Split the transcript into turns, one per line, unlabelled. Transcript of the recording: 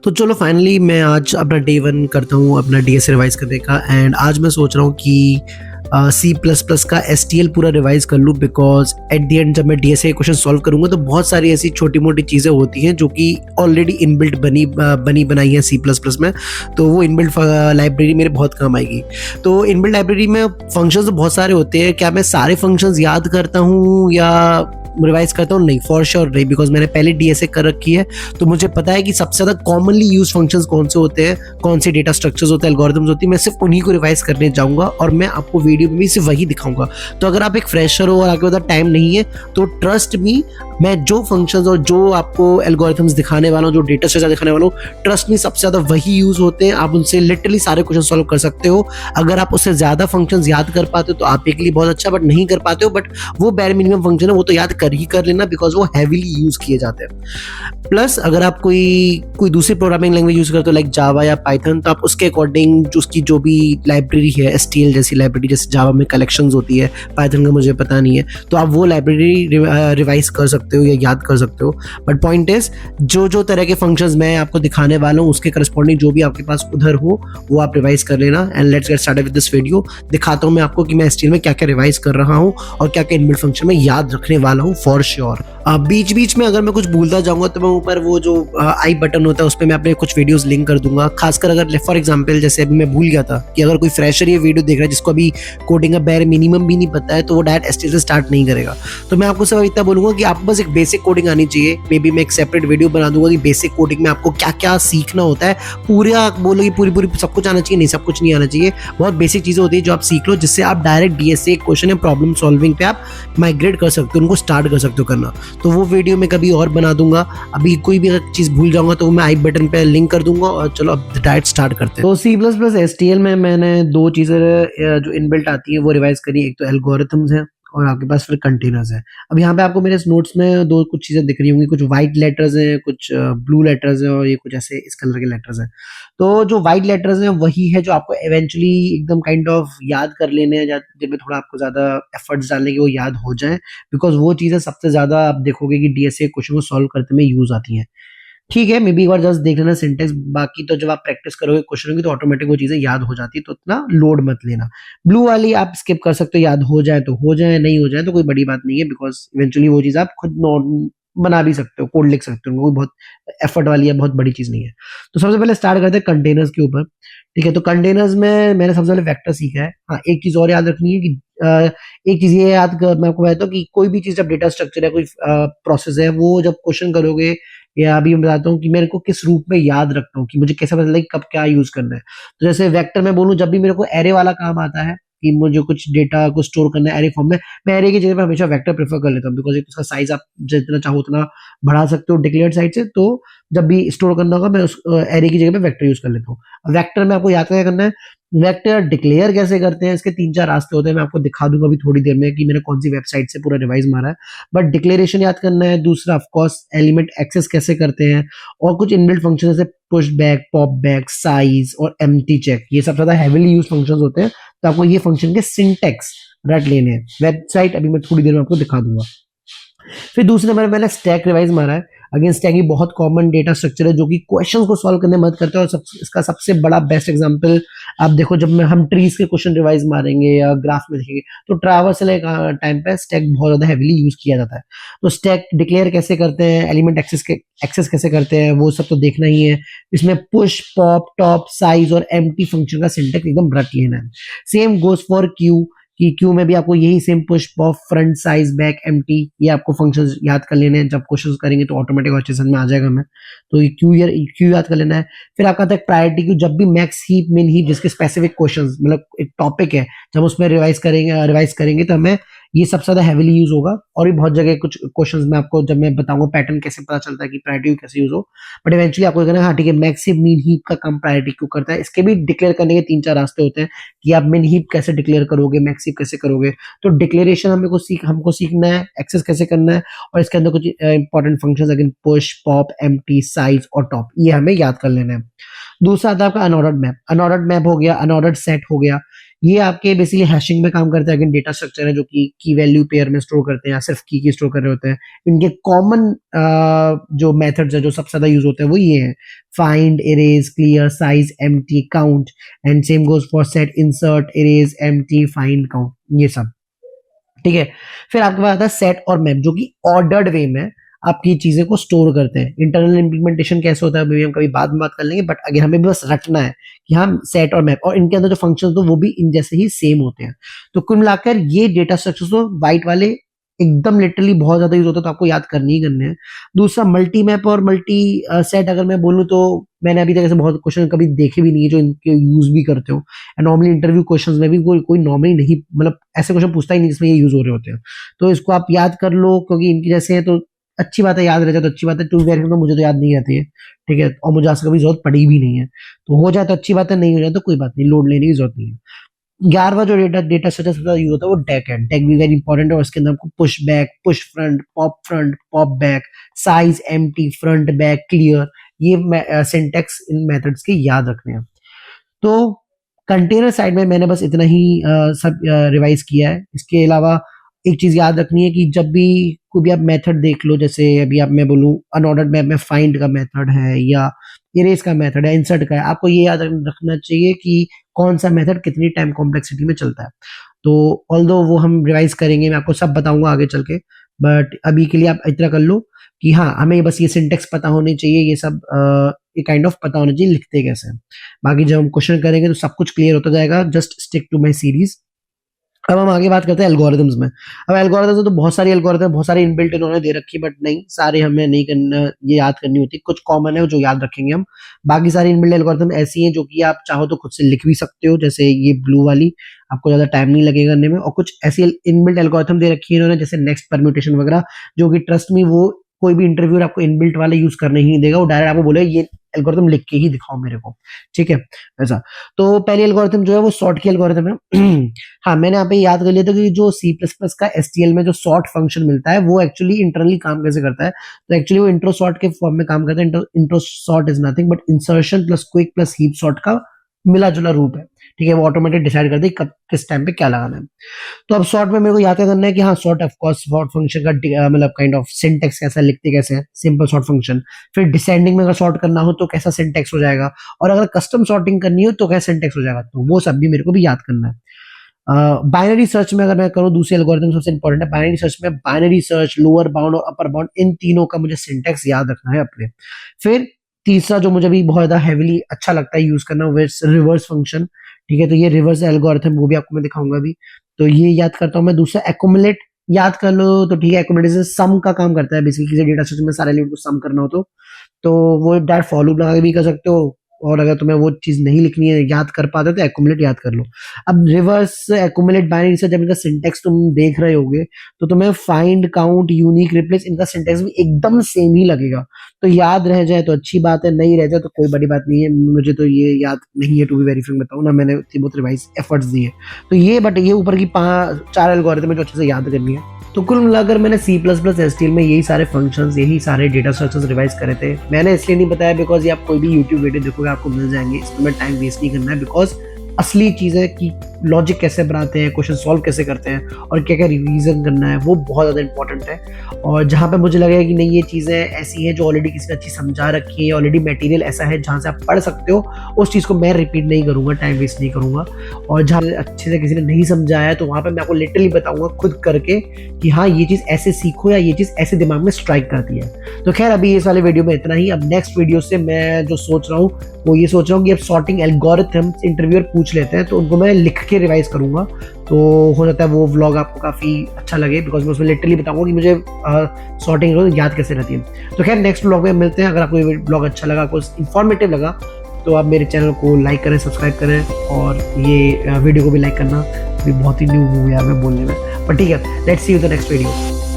तो चलो फाइनली मैं आज अपना डे 1 करता हूँ अपना डीएसए रिवाइज़ करने का एंड आज मैं सोच रहा हूँ कि सी प्लस प्लस का एसटीएल पूरा रिवाइज़ कर लूँ बिकॉज एट द एंड जब मैं डीएसए क्वेश्चन सॉल्व करूँगा तो बहुत सारी ऐसी छोटी मोटी चीज़ें होती हैं जो कि ऑलरेडी इनबिल्ट बनी बनाई हैं सी प्लस प्लस में। तो वो इनबिल्ट लाइब्रेरी मेरे बहुत काम आएगी। तो इनबिल्ट लाइब्रेरी में फंक्शंस तो बहुत सारे होते हैं, क्या मैं सारे फंक्शंस याद करता हूँ या रिवाइज करता हूँ? नहीं, फॉर श्योर नहीं, बिकॉज मैंने पहले डीएसए कर रखी है तो मुझे पता है कि सबसे ज़्यादा कॉमनली यूज फंक्शंस कौन से होते हैं, कौन से डेटा स्ट्रक्चर्स होते हैं, एल्गोरिथम्स होती है। मैं सिर्फ उन्हीं को रिवाइज करने जाऊँगा और मैं आपको वीडियो में भी सिर्फ वही दिखाऊंगा। तो अगर आप एक फ्रेशर हो और आपके पास टाइम नहीं है तो ट्रस्ट मी, मैं जो फंक्शंस और जो आपको एल्गोरिथम्स दिखाने वाला हूँ, जो डेटा स्ट्रक्चर दिखाने वाला हूँ, ट्रस्ट मी सबसे ज़्यादा वही यूज होते हैं। आप उनसे लिटरली सारे क्वेश्चन सॉल्व कर सकते हो। अगर आप उससे ज़्यादा फंक्शंस याद कर पाते हो तो आपके लिए बहुत अच्छा, बट नहीं कर पाते हो, बट वो बैर मिनिमम फंक्शन है, वो तो याद कर लेना बिकॉज वो हैवीली यूज किए जाते हैं। प्लस अगर आप कोई दूसरी प्रोग्रामिंग लैंग्वेज यूज करते हो लाइक जावा या पाइथन, तो आप उसके अकॉर्डिंग जो उसकी जो भी लाइब्रेरी है, एसटीएल जैसी लाइब्रेरी, जैसे जावा में कलेक्शंस होती है, पाइथन का मुझे पता नहीं है, तो आप वो लाइब्रेरी रिवाइज कर सकते हो या याद कर सकते हो। बट पॉइंट इज, जो तरह के फंक्शंस मैं आपको दिखाने वाला हूँ उसके करस्पॉन्डिंग जो भी आपके पास उधर हो वो आप रिवाइज कर लेना। And let's get started with this video. दिखाता हूँ मैं आपको कि मैं एसटीएल में क्या क्या रिवाइज कर रहा हूँ और क्या क्या इनबिल्ट फंक्शन में याद रखने वाला हूँ फॉर श्योर। बीच बीच में अगर मैं कुछ भूलता जाऊंगा तो मैं ऊपर वो जो आई बटन होता है उस पर मैं अपने कुछ वीडियोस लिंक कर दूंगा। खासकर अगर फॉर एग्जांपल जैसे अभी मैं भूल गया था कि अगर कोई फ्रेशर ये वीडियो देख रहा है जिसको अभी कोडिंग का बैर मिनिमम भी नहीं पता है तो वो डायरेक्ट एसटीएल से स्टार्ट नहीं करेगा। तो मैं आपको सब इतना बोलूंगा कि आपको बस एक बेसिक कोडिंग आनी चाहिए। मे बी मैं एक सेपरेट वीडियो बना दूंगा कि बेसिक कोडिंग में आपको क्या क्या सीखना होता है। पूरा बोलोगे पूरी सब कुछ आना चाहिए? नहीं, सब कुछ नहीं आना चाहिए। बहुत बेसिक चीजें होती है जो आप सीख लो, जिससे आप डायरेक्ट डीएसए क्वेश्चन या प्रॉब्लम सॉल्विंग पे आप माइग्रेट कर सकते हो, उनको स्टार्ट कर सकते हो करना। तो वो वीडियो मैं कभी और बना दूंगा। अभी कोई भी अगर चीज भूल जाऊंगा तो मैं आई बटन पे लिंक कर दूंगा। और चलो अब डायरेक्ट स्टार्ट करते हैं। तो सी प्लस प्लस एसटीएल में मैंने दो चीजें जो इनबिल्ट आती है वो रिवाइज करी। एक तो एल्गोरिथम्स है और आपके पास फिर कंटेनर्स है। अब यहाँ पे आपको मेरे नोट्स में दो कुछ चीजें दिख रही होंगी, कुछ व्हाइट लेटर्स हैं, कुछ ब्लू लेटर्स हैं और ये कुछ ऐसे इस कलर के लेटर्स हैं। तो जो व्हाइट लेटर्स हैं वही है जो आपको इवेंचुअली एकदम काइंड ऑफ याद कर लेने हैं, जिनमें थोड़ा आपको ज्यादा एफर्ट्स डालने की वो याद हो जाए, बिकॉज वो चीजें सबसे ज्यादा आप देखोगे कि डीएसए क्वेश्चन को सॉल्व करते में यूज आती हैं। ठीक है, मे बी एक बार जस्ट देख लेना सिंटेक्स, बाकी तो जब आप प्रैक्टिस करोगे क्वेश्चन की तो ऑटोमेटिक वो चीजें याद हो जाती है, तो उतना लोड मत लेना। ब्लू वाली आप स्किप कर सकते हो, याद हो जाए तो हो जाए, नहीं हो जाए तो कोई बड़ी बात नहीं है, बिकॉज इवेंचुअली वो चीज आप खुद बना भी सकते हो, कोड लिख सकते हो, कोई बहुत एफर्ट वाली या बहुत बड़ी चीज नहीं है। तो सबसे पहले स्टार्ट करते हैं कंटेनर्स के ऊपर। ठीक है, तो कंटेनर्स में मैंने सबसे पहले वेक्टर सीखा है। हाँ, एक चीज और याद रखनी है कि एक चीज ये याद कर, मैं आपको कहता हूँ कि कोई भी चीज जब डेटा स्ट्रक्चर है, कोई प्रोसेस है, वो जब क्वेश्चन करोगे या अभी मैं बताता हूँ कि मेरे को किस रूप में याद रखता हूँ, कि मुझे कैसे पता चला कि कब क्या यूज करना है। तो जैसे वेक्टर में बोलूँ, जब भी मेरे को एरे वाला काम आता है कि मुझे कुछ डेटा को स्टोर करना है एरे फॉर्म में, मैं एरे की जगह पे हमेशा वेक्टर प्रेफर कर लेता हूँ, बिकॉज एक उसका साइज आप जितना चाहो उतना बढ़ा सकते हो डिक्लेयर्ड साइड से। तो जब भी स्टोर करना होगा मैं उस एरे की जगह पे वेक्टर यूज कर लेता हूँ। वेक्टर में आपको याद क्या करना है, वेक्टर डिक्लेयर कैसे करते हैं, इसके 3-4 रास्ते होते हैं। मैं आपको दिखा दूंगा अभी थोड़ी देर में कि मैंने कौन सी वेबसाइट से पूरा रिवाइज मारा है। बट डिक्लेरेशन याद करना है। दूसरा ऑफकोर्स एलिमेंट एक्सेस कैसे करते हैं, और कुछ इनबिल्ट फंक्शन जैसे push back, pop back, size और एम्प्टी चेक, ये सब ज्यादा हेविली यूज फंक्शंस होते हैं। तो आपको ये फंक्शन के सिंटेक्स रट लेने हैं। वेबसाइट अभी मैं थोड़ी देर में आपको दिखा दूंगा। फिर दूसरे नंबर मैंने स्टैक रिवाइज मारा है। अगेन स्टैक ही बहुत कॉमन डेटा स्ट्रक्चर है जो कि क्वेश्चंस को सॉल्व करने में मदद करता है। और इसका सबसे बड़ा बेस्ट एग्जांपल आप देखो, जब हम ट्रीज के क्वेश्चन रिवाइज मारेंगे या ग्राफ में देखेंगे तो ट्रावर्सल टाइम पे स्टैक बहुत ज्यादा हेविली यूज किया जाता है। तो स्टैक डिक्लेयर कैसे करते हैं, एलिमेंट एक्सेस कैसे करते हैं, वो सब तो देखना ही है। इसमें पुश, पॉप, टॉप, साइज और एम्प्टी फंक्शन का सिंटेक्स एकदम रट लेना है। सेम गोज फॉर क्यू, कि क्यू में भी आपको यही same push, pop, front, size, back, empty, ये आपको फंक्शंस याद कर लेने हैं। जब क्वेश्चंस करेंगे तो ऑटोमेटिक अच्छे समझ में आ जाएगा हमें। तो क्यू याद कर लेना है। फिर आपका आता है प्रायोरिटी क्यू। जब भी मैक्स हीप, मिन हीप, जिसके स्पेसिफिक क्वेश्चंस, मतलब एक टॉपिक है, जब उसमें रिवाइज करेंगे तो हमें ये सबसे ज्यादा हेविली यूज होगा। और भी बहुत जगह कुछ क्वेश्चंस में आपको जब मैं बताऊंगा पैटर्न कैसे पता चलता है कि प्रायोरिटी कैसे यूज हो। बट इवेंचुअली आपको कहना है हाँ ठीक है, मैक्स हीप, मिन हीप का काम प्रायोरिटी क्यू करता है। इसके भी डिक्लेयर करने के 3-4 रास्ते होते हैं कि आप मिन हीप कैसे डिक्लेयर करोगे, मैक्स हीप कैसे करोगे। तो डिक्लेरेशन हमको सीखना है, एक्सेस कैसे करना है, और इसके अंदर कुछ important functions again push, pop, empty, size और टॉप, ये हमें याद कर लेना है। दूसरा आता है आपका अनऑर्डर्ड मैप। अनऑर्डर्ड मैप हो गया, अनऑर्डर्ड सेट हो गया। ये आपके बेसिकली हैशिंग में काम करते हैं। अगेन डेटा स्ट्रक्चर है जो कि की वैल्यू पेयर में स्टोर करते हैं या सिर्फ की स्टोर कर रहे होते हैं। इनके कॉमन जो मेथड्स है जो सबसे ज्यादा यूज होते हैं वो ये है, find, erase, clear, size, empty, count, and same goes for set, insert, erase, empty, find, count, ये सब। ठीक है, फिर आपके पास आता है सेट और मैप जो कि ऑर्डर्ड वे में आपकी चीजें को स्टोर करते हैं। इंटरनल इंप्लीमेंटेशन कैसे होता है अभी हम कभी बाद में बात कर लेंगे, बट अगर हमें बस रखना है कि हम सेट और मैप, और इनके अंदर जो फंक्शंस तो वो भी इन जैसे ही सेम होते हैं। तो कुल मिलाकर ये डेटा स्ट्रक्चर्स तो व्हाइट वाले एकदम लिटरली बहुत ज्यादा यूज होता है, तो आपको याद करने ही करने हैं। दूसरा मल्टी मैप और मल्टी सेट अगर मैं बोलूँ तो मैंने अभी तक ऐसे बहुत क्वेश्चन कभी देखे भी नहीं है जो इनके यूज भी करते हो। नॉर्मली इंटरव्यू क्वेश्चंस में भी कोई नॉर्मली नहीं, मतलब ऐसे क्वेश्चन पूछता ही नहीं जिसमें ये यूज हो रहे होते हैं। तो इसको आप याद कर लो क्योंकि इनके जैसे हैं तो अच्छी बात है, याद रह जाए तो अच्छी बात है। टू वेरिएबल तो मुझे तो याद नहीं रहती है, ठीक है, और मुझे आज कभी जरूरत पड़ी भी नहीं है। तो हो जाए तो अच्छी बात है, नहीं हो जाए तो कोई बात नहीं, लोड लेने की जरूरत नहीं है। 11वां जो डेटा स्ट्रक्चर सबसे यूज होता है वो डेक है। डेक भी वेरी इंपॉर्टेंट है और इसके अंदर आपको push back, push front, pop back, size, empty, front, back, clear, ये सिंटेक्स इन मेथड्स के याद रखने हैं। तो कंटेनर साइड में मैंने बस इतना ही सब रिवाइज किया है। इसके अलावा एक चीज याद रखनी है कि जब भी कोई भी आप मेथड देख लो, जैसे अभी आप मैं बोलूँ अनऑर्डर्ड मैप में फाइंड का मेथड है या इरेज का मेथड है, इंसर्ट का है, आपको ये याद रखना चाहिए कि कौन सा मेथड कितनी टाइम कॉम्प्लेक्सिटी में चलता है। तो ऑल्दो वो हम रिवाइज करेंगे, मैं आपको सब बताऊंगा आगे चल के, बट अभी के लिए आप इतना कर लो कि हाँ हमें बस ये सिंटेक्स पता होनी चाहिए, ये सब ये काइंड ऑफ पता होना चाहिए लिखते कैसे हैं। बाकी जब हम क्वेश्चन करेंगे तो सब कुछ क्लियर होता जाएगा। Just stick to my series. अब हम आगे बात करते हैं एल्गोरिथम्स में। अब एल्गोरिथम्स में तो बहुत सारी एल्गोरिथम, बहुत सारी इनबिल्ट इन्होंने दे रखी है, बट नहीं सारे हमें नहीं करना, ये याद करनी होती है। कुछ कॉमन है जो याद रखेंगे हम। बाकी सारी इनबिल्ट एल्गोरिथम ऐसी हैं जो कि आप चाहो तो खुद से लिख भी सकते हो, जैसे ये ब्लू वाली, आपको ज्यादा टाइम नहीं लगेगा करने में। और कुछ ऐसी इनबिल्ट एल्गोरिथम दे रखी है इन्होंने जैसे नेक्स्ट परम्यूटेशन वगैरह, जो कि ट्रस्ट में वो कोई भी इंटरव्यूअर आपको इनबिल्ट वाला यूज करने ही नहीं देगा, वो डायरेक्ट आपको बोले ये एल्गोरिथम लिख के ही दिखाओ मेरे को, ठीक है ऐसा। तो पहली एल्गोरिथम जो है वो सॉर्ट की एल्गोरिथम है। हाँ मैंने यहाँ पे याद कर लिया था कि जो C++ का STL में जो सॉर्ट फंक्शन मिलता है वो एक्चुअली इंटरनली काम कैसे करता है। तो एक्चुअली वो इंट्रो सॉर्ट के फॉर्म में काम करता है। Intro sort is nothing but insertion plus quick plus heap sort का मिला जुला रूप है, ठीक है। वो ऑटोमेटिक डिसाइड करते हैं कब किस टाइम पे क्या लगाना है। तो अब सॉर्ट में मेरे को याद करना है कि हाँ sort of course sort function का मतलब काइंड ऑफ सिंटेक्स कैसा लिखते कैसे है, सिंपल सॉर्ट फंक्शन। फिर डिसेंडिंग में अगर सॉर्ट करना हो तो कैसा सिंटेक्स हो जाएगा, और अगर कस्टम सॉर्टिंग करनी हो तो कैसा सिंटेक्स हो जाएगा। तो वो सब भी मेरे को भी याद करना है। बाइनरी सर्च में अगर मैं करूँ, दूसरी एल्गोरिथम सबसे इंपॉर्टेंट है बाइनरी सर्च में। बाइनरी सर्च, लोअर बाउंड और अपर बाउंड, इन तीनों का मुझे सिंटेक्स याद रखना है अपने। फिर तीसरा जो मुझे भी बहुत ज्यादा हैवीली अच्छा लगता है यूज करना, वो रिवर्स फंक्शन, ठीक है। तो ये रिवर्स एल्गोरिथम वो भी आपको मैं दिखाऊंगा अभी, तो ये याद करता हूँ मैं। दूसरा एक्युमुलेट याद कर लो तो ठीक है। एक्युमुलेट सम का काम करता है, बेसिकली किसी डेटा स्ट्रक्चर में सारे एलिमेंट को सम करना हो तो वो डायरेक्ट फॉर लूप लगा के भी कर सकते हो, और अगर तुम्हें वो चीज नहीं लिखनी है, याद कर पाते हो तो एक्युमुलेट याद कर लो। अब रिवर्स एक्युमुलेट बाइनरी से जब इनका सिंटेक्स तुम देख रहे होगे तो तुम्हें फाइंड, काउंट, यूनिक, रिप्लेस, इनका सिंटेक्स भी एकदम सेम ही लगेगा। तो याद रह जाए तो अच्छी बात है, नहीं रह जाए तो कोई बड़ी बात नहीं है। मुझे तो ये याद नहीं है टू बी वेरी फ्रैंक बताऊं ना, मैंने इतनी बहुत रिवाइज एफर्ट्स दिए। तो ये बट ये ऊपर की 4 एल्गोरिथम जो अच्छे से याद करनी है। तो कुल मिलाकर मैंने C++ STL में यही सारे फंक्शंस, यही सारे डेटा स्ट्रक्चर्स रिवाइज करे थे। मैंने इसलिए नहीं बताया बिकॉज ये आप कोई भी यूट्यूब वीडियो देखोगे आपको मिल जाएंगे, इसमें मैं टाइम वेस्ट नहीं करना है। बिकॉज असली चीज़ है कि लॉजिक कैसे बनाते हैं, क्वेश्चन सॉल्व कैसे करते हैं और क्या क्या रिवीजन करना है, वो बहुत ज़्यादा इंपॉर्टेंट है। और जहाँ पे मुझे लगेगा कि नहीं ये चीज़ें ऐसी हैं जो ऑलरेडी किसी ने अच्छी समझा रखी है, ऑलरेडी मटेरियल ऐसा है जहाँ से आप पढ़ सकते हो, उस चीज़ को मैं रिपीट नहीं करूँगा, टाइम वेस्ट नहीं करूँगा। और जहाँ अच्छे से किसी ने नहीं समझाया है तो वहाँ पर मैं आपको लिटरली बताऊँगा खुद करके कि हाँ ये चीज़ ऐसे सीखो या ये चीज़ ऐसे दिमाग में स्ट्राइक करती है। तो खैर अभी इस वाले वीडियो में इतना ही। अब नेक्स्ट वीडियो से मैं जो सोच रहा हूँ वो ये सोच रहा हूँ कि अब सॉर्टिंग एल्गोरिथम्स इंटरव्यूअर पूछ लेते हैं तो उनको मैं लिख के रिवाइज करूंगा। तो हो जाता है वो व्लॉग आपको काफ़ी अच्छा लगे, बिकॉज मैं उसमें लिटरली बताऊंगा कि मुझे सॉर्टिंग याद कैसे रहती है। तो खैर नेक्स्ट व्लॉग में मिलते हैं। अगर आपको ये व्लॉग अच्छा लगा, आपको इन्फॉर्मेटिव लगा, तो आप मेरे चैनल को लाइक करें, सब्सक्राइब करें, और ये वीडियो को भी लाइक करना। भी बहुत ही न्यू हूँ यार मैं बोलने में, पर ठीक है, let's see you the next video.